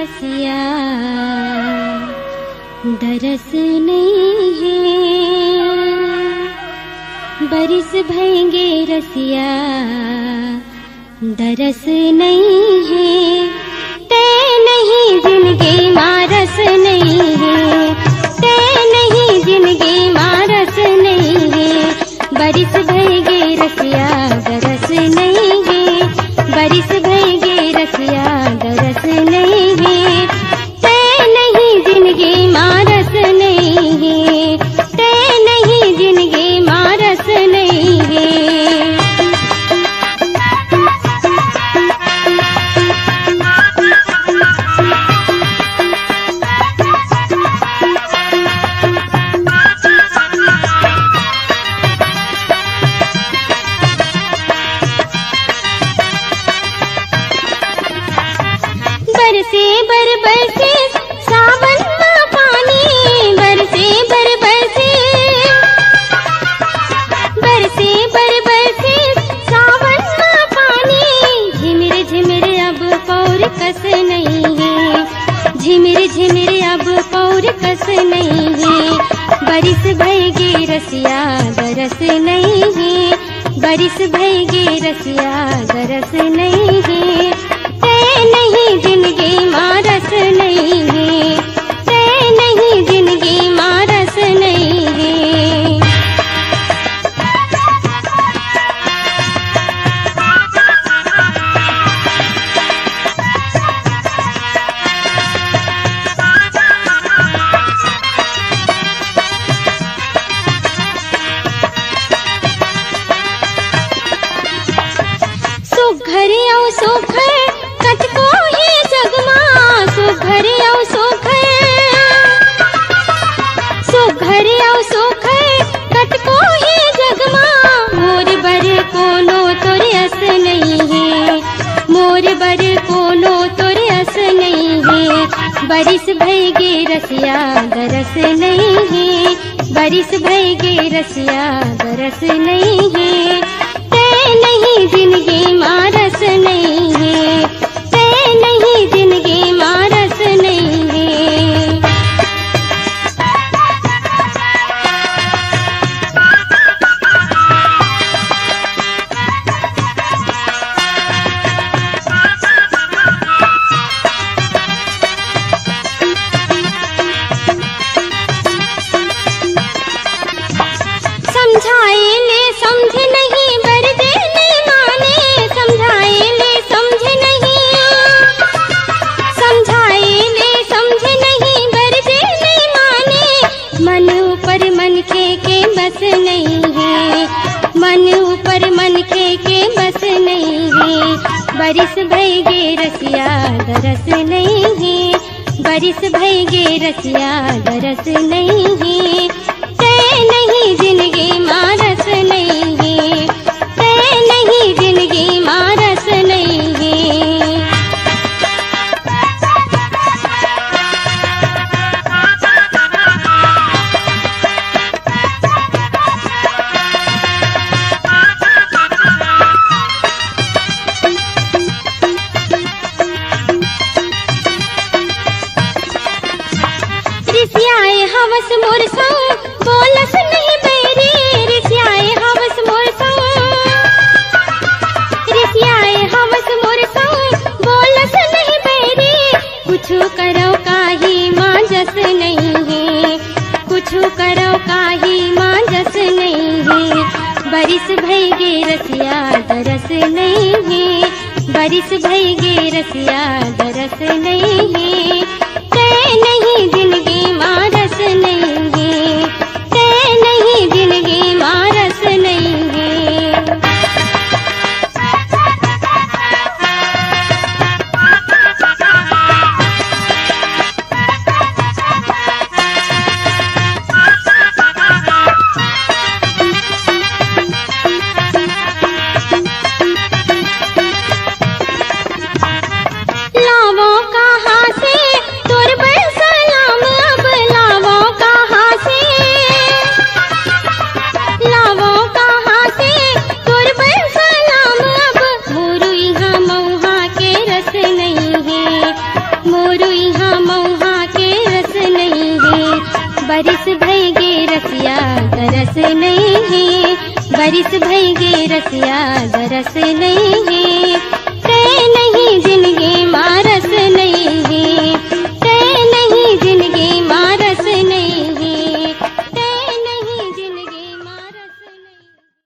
रसिया दरस नहीं है। बरिस भयंगे रसिया दरस नहीं है। ते नहीं जिंदगी मारस नहीं है। ते नहीं जिंदगी मारस नहीं है। बरिस भयंगे रसिया दरस नहीं है। बरिस भयंगे रसिया दरस नहीं है। ते नहीं जिंदगी मारस नहीं है। ते नहीं जिंदगी मारस नहीं है। बरसे बरसे सावन का पानी बरसे बरसे सावन का पानी। झिमिर झिमिर अब पौर कस नहीं है। झिमिर झिमिर अब पौर कस नहीं है। बरिस भयगे रसिया दरस नहीं है। बरिस भयगे रसिया दरस नहीं है। ते नहीं जिंदगी मारस नहीं है। ते नहीं जिंदगी मारस नहीं है। सुघर औ सुघर कटको ही जगमा। सुघर औ सुघर कटको ही जगमा। मोर बर कोनो तोर अस नहीं है। मोर बर कोनो तोर अस नहीं है। बरिस भयगे रसिया दरस नहीं है। बरिस भयगे रसिया दरस नहीं है। ते नहीं जिंदगी मारस नहीं है। ते नहीं जिंदगी मारस नहीं है। समझाए ले समझ नहीं बर देने माने। समझाए ले समझ नहीं। समझाए ले समझ नहीं बर देने माने। मन ऊपर मन के बस नहीं है। मन ऊपर मन के बस नहीं है। बरिस भयगे रसिया दरस नहीं है। बरिस भयगे रसिया दरस नहीं है। ते नहीं जिंदगी मारस नहीं है। ते नहीं जिंदगी मारस नहीं है। रिसियाए हवस मोर संग बोलस नहीं बैरी। रिसियाए हवस मोर संग। रिसियाए हवस मोर संग बोलस नहीं बैरी। कुछु करो काही मांजस नहीं है। कुछु करो काही मांजस नहीं है। बरिस भयगे रसिया दरस नहीं है। बरिस भयगे रसिया दरस नहीं है। ते नहीं जिंदगी मारस नहीं है। ते नहीं जिंदगी मारस नहीं है। लावों कहाँ से तुर बल सलाम। अब लावों कहाँ मोरू यहाँ मऊहा के रस नहीं है। बरिस भई गे रसिया दरस नहीं है, बरिस भई गे रसिया दरस नहीं है।